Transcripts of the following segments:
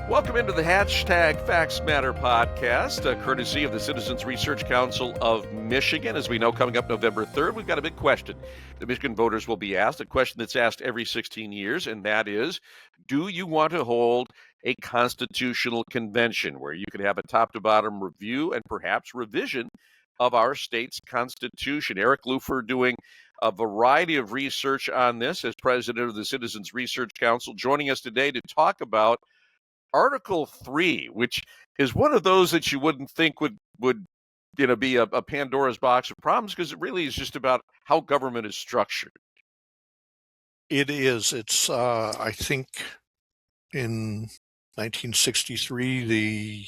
Welcome into the hashtag Facts Matter podcast, courtesy of the Citizens Research Council of Michigan. As we know, coming up November 3rd, we've got a big question that Michigan voters will be asked, a question that's asked every 16 years, and that is, do you want to hold a constitutional convention where you can have a top-to-bottom review and perhaps revision of our state's constitution? Eric Lupher doing a variety of research on this as president of the Citizens Research Council, joining us today to talk about Article 3, which is one of those that you wouldn't think would be a Pandora's box of problems, because it really is just about how government is structured. It is. It's, I think, in 1963, the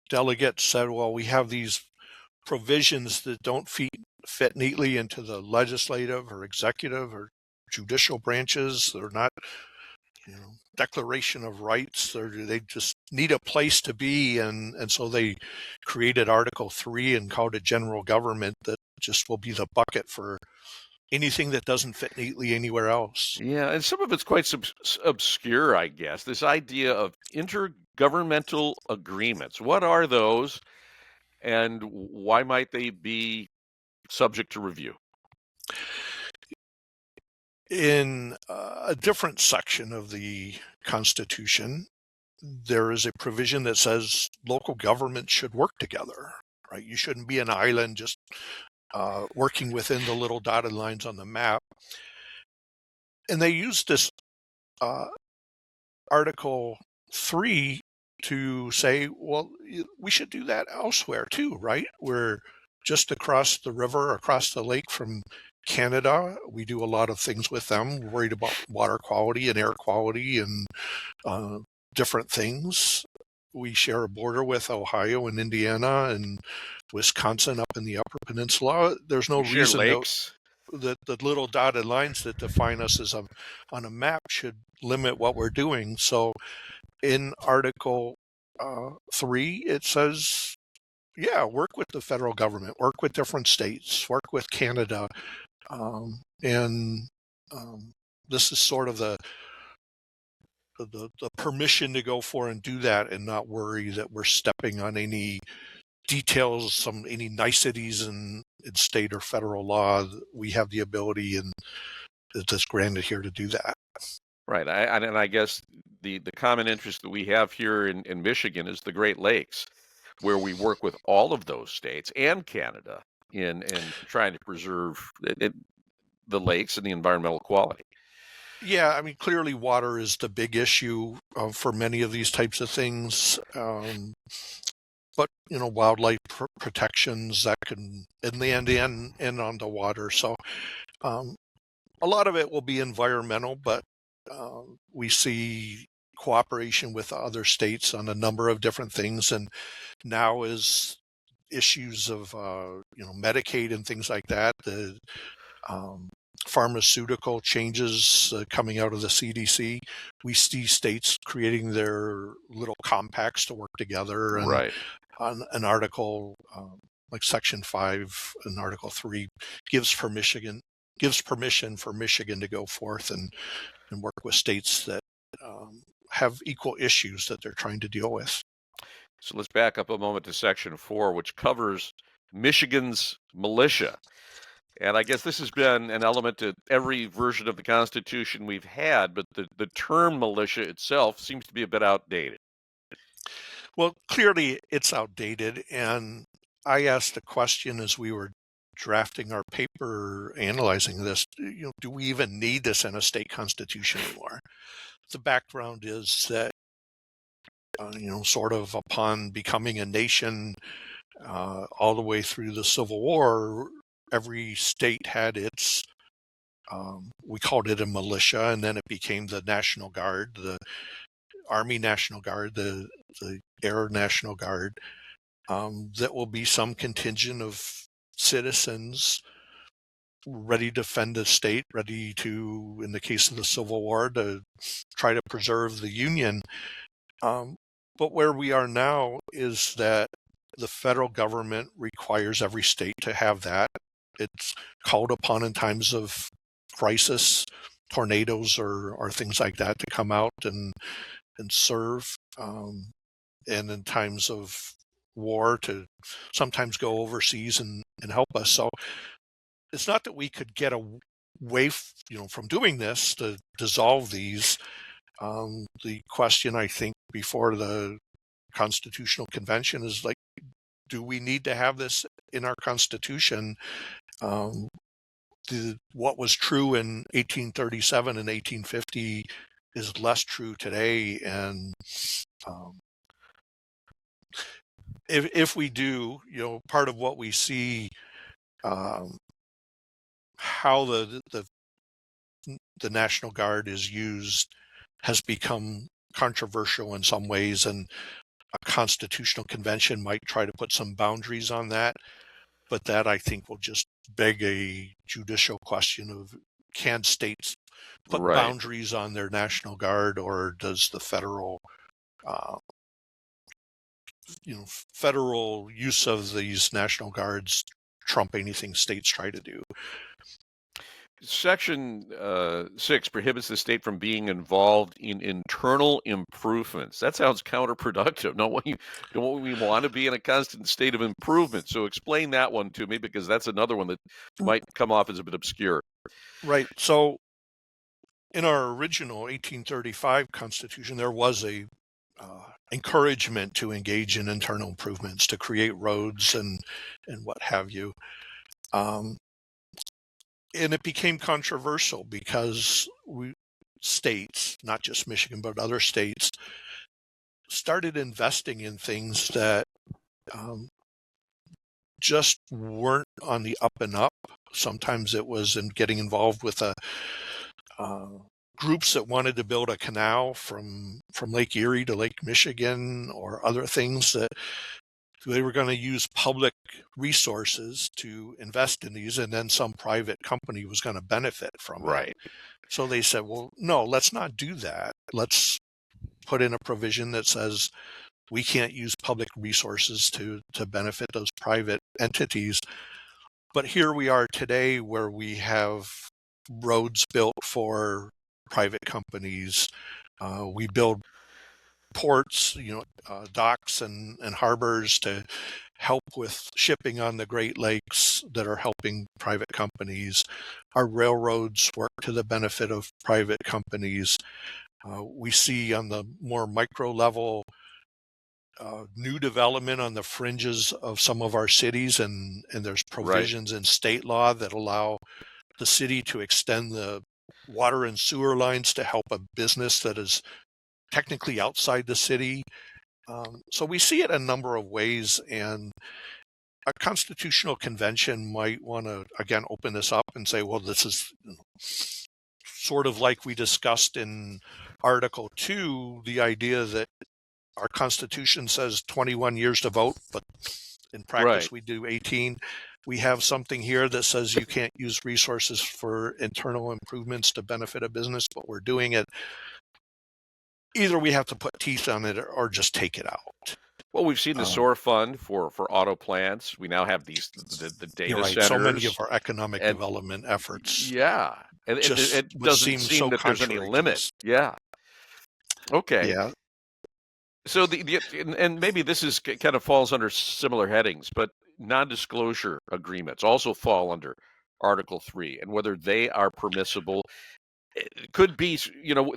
delegates said, well, we have these provisions that don't fit neatly into the legislative or executive or judicial branches. They're not, Declaration of Rights. They just need a place to be, and so they created Article 3 and called it general government that just will be the bucket for anything that doesn't fit neatly anywhere else. Yeah, and some of it's quite obscure, I guess. This idea of intergovernmental agreements. What are those, and why might they be subject to review? In a different section of the Constitution, there is a provision that says local governments should work together, right? You shouldn't be an island just working within the little dotted lines on the map. And they use this Article 3 to say, well, we should do that elsewhere too, right? We're just across the river, across the lake from Canada. We do a lot of things with them. We're worried about water quality and air quality and different things. We share a border with Ohio and Indiana and Wisconsin up in the Upper Peninsula. There's no reason that the little dotted lines that define us as on a map should limit what we're doing. So in Article 3, it says, yeah, work with the federal government, work with different states, work with Canada. This is sort of the permission to go for and do that and not worry that we're stepping on any details, any niceties in state or federal law. We have the ability, and it's granted here, to do that. Right. And I guess the common interest that we have here in Michigan is the Great Lakes, where we work with all of those states and Canada in trying to preserve the lakes and the environmental quality. Yeah, I mean, clearly water is the big issue for many of these types of things. But, wildlife protections that can, in the end on the water. So a lot of it will be environmental, but we see cooperation with other states on a number of different things. And now is issues of, Medicaid and things like that, the pharmaceutical changes coming out of the CDC. We see states creating their little compacts to work together. And right. On an article like Section 5 in Article 3 gives permission for Michigan to go forth and work with states that have equal issues that they're trying to deal with. So let's back up a moment to Section 4, which covers Michigan's militia. And I guess this has been an element to every version of the Constitution we've had, but the term militia itself seems to be a bit outdated. Well, clearly it's outdated. And I asked a question as we were drafting our paper analyzing this, do we even need this in a state constitution anymore? The background is that, sort of upon becoming a nation all the way through the Civil War, every state had its, we called it a militia, and then it became the National Guard, the Army National Guard, the Air National Guard. That will be some contingent of citizens ready to defend the state, ready to, in the case of the Civil War, to try to preserve the Union. But where we are now is that the federal government requires every state to have that. It's called upon in times of crisis, tornadoes or things like that, to come out and and serve, and in times of war to sometimes go overseas and help us. So it's not that we could get away from doing this to dissolve these. The question, I think, before the Constitutional Convention is like, do we need to have this in our Constitution? What was true in 1837 and 1850 is less true today. And if we do, part of what we see, how the National Guard is used has become controversial in some ways, and a constitutional convention might try to put some boundaries on that. But that, I think, will just beg a judicial question of, can states put boundaries on their National Guard, or does the federal federal use of these National Guards trump anything states try to do? Section 6 prohibits the state from being involved in internal improvements. That sounds counterproductive. Don't we want to be in a constant state of improvement? So explain that one to me, because that's another one that might come off as a bit obscure. Right. So in our original 1835 Constitution, there was a encouragement to engage in internal improvements, to create roads and what have you. And it became controversial because states, not just Michigan, but other states, started investing in things that just weren't on the up and up. Sometimes it was in getting involved with groups that wanted to build a canal from Lake Erie to Lake Michigan, or other things that they were going to use public resources to invest in these, and then some private company was going to benefit from it. So they said, well, no, let's not do that. Let's put in a provision that says we can't use public resources to benefit those private entities. But here we are today, where we have roads built for private companies. We build ports, docks and harbors to help with shipping on the Great Lakes that are helping private companies. Our railroads work to the benefit of private companies. We see on the more micro level new development on the fringes of some of our cities, and there's provisions in state law that allow the city to extend the water and sewer lines to help a business that is technically outside the city. So we see it a number of ways, and a constitutional convention might want to, again, open this up and say, well, this is sort of like we discussed in Article 2, the idea that our Constitution says 21 years to vote, but in practice we do 18. We have something here that says you can't use resources for internal improvements to benefit a business, but we're doing it. Either we have to put teeth on it or just take it out. Well, we've seen the SOAR fund for auto plants. We now have these the data centers. So many of our economic development efforts. Yeah, and it doesn't seem that there's any limit. Yeah. Okay. Yeah. So and maybe this is kind of falls under similar headings, but non-disclosure agreements also fall under Article 3, and whether they are permissible. It could be,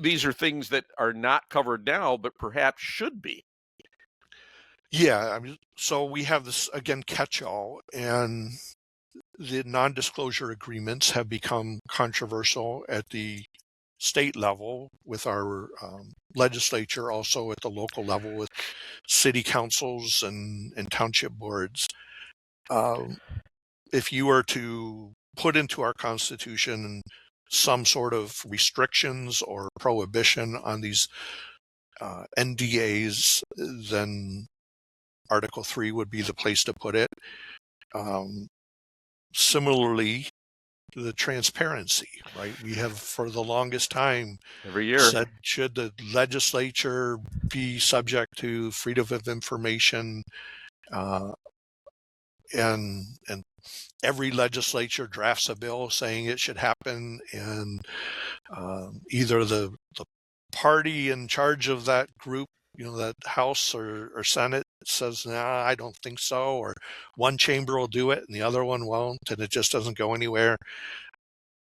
these are things that are not covered now, but perhaps should be. Yeah, so we have this, again, catch-all, and the non-disclosure agreements have become controversial at the state level with our legislature, also at the local level with city councils and township boards. If you were to put into our Constitution some sort of restrictions or prohibition on these NDAs, then Article 3 would be the place to put it. Similarly, the transparency, right? We have for the longest time every year said, should the legislature be subject to freedom of information? And every legislature drafts a bill saying it should happen, and either the party in charge of that group, that House or Senate says, nah, I don't think so, or one chamber will do it and the other one won't, and it just doesn't go anywhere.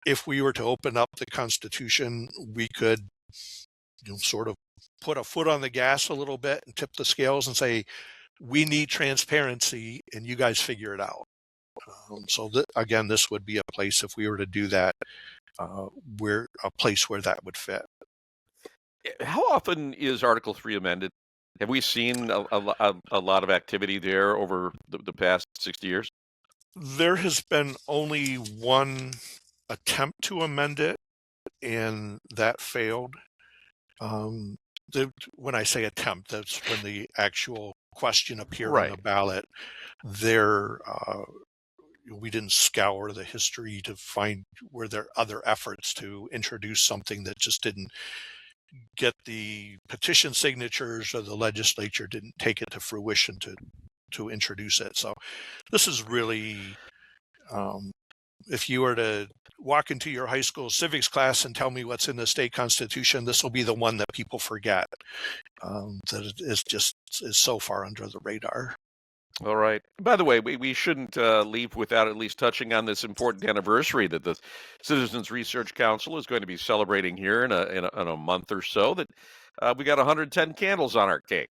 If we were to open up the Constitution, we could sort of put a foot on the gas a little bit and tip the scales and say, we need transparency and you guys figure it out. Again, this would be a place, if we were to do that, where a place where that would fit. How often is Article 3 amended? Have we seen a lot of activity there over the past 60 years? There has been only one attempt to amend it, and that failed. When I say attempt, that's when the actual question appeared on the ballot. We didn't scour the history to find were there other efforts to introduce something that just didn't get the petition signatures, or the legislature didn't take it to fruition to introduce it. So this is really, if you were to walk into your high school civics class and tell me what's in the state constitution, this will be the one that people forget, that it is so far under the radar. All right. By the way, we shouldn't leave without at least touching on this important anniversary that the Citizens Research Council is going to be celebrating here in a month or so. That we got 110 candles on our cake.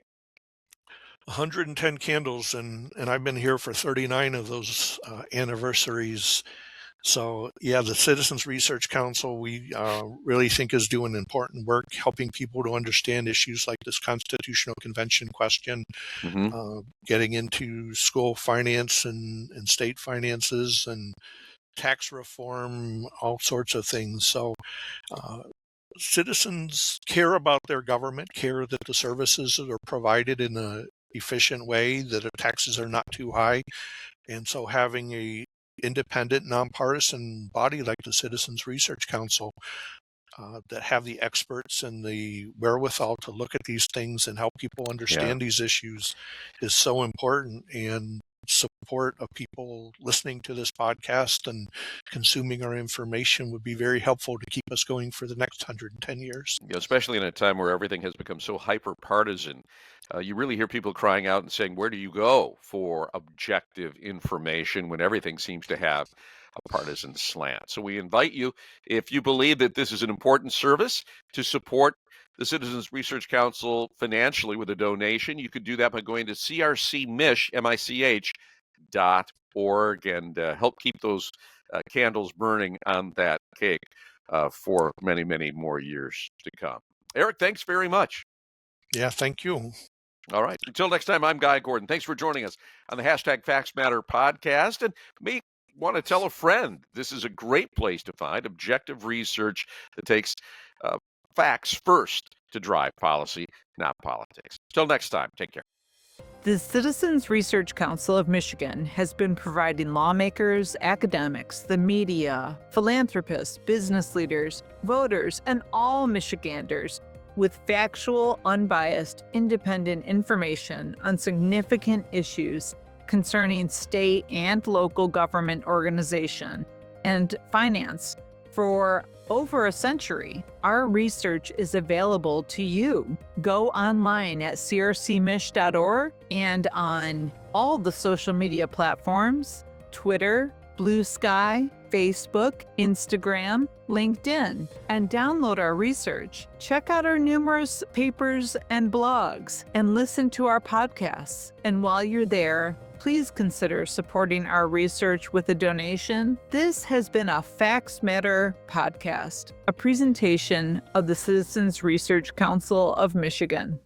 110 candles, and I've been here for 39 of those anniversaries. So yeah, the Citizens Research Council, we really think is doing important work, helping people to understand issues like this constitutional convention question, getting into school finance and state finances and tax reform, all sorts of things. So citizens care about their government, care that the services are provided in an efficient way, that the taxes are not too high. And so having a independent, nonpartisan body like the Citizens Research Council that have the experts and the wherewithal to look at these things and help people understand these issues is so important. And support of people listening to this podcast and consuming our information would be very helpful to keep us going for the next 110 years. Especially in a time where everything has become so hyper-partisan. You really hear people crying out and saying, where do you go for objective information when everything seems to have a partisan slant? So we invite you, if you believe that this is an important service, to support the Citizens Research Council financially with a donation. You could do that by going to crcmich.org and help keep those candles burning on that cake for many, many more years to come. Eric, thanks very much. Yeah, thank you. All right. Until next time, I'm Guy Gordon. Thanks for joining us on the Facts Matter podcast. And may want to tell a friend. This is a great place to find objective research that takes facts first to drive policy, not politics. Till next time, take care. The Citizens Research Council of Michigan has been providing lawmakers, academics, the media, philanthropists, business leaders, voters, and all Michiganders with factual, unbiased, independent information on significant issues concerning state and local government organization and finance. For over a century, our research is available to you. Go online at crcmich.org and on all the social media platforms, Twitter, Blue Sky, Facebook, Instagram, LinkedIn, and download our research. Check out our numerous papers and blogs, and listen to our podcasts. And while you're there, please consider supporting our research with a donation. This has been a Facts Matter podcast, a presentation of the Citizens Research Council of Michigan.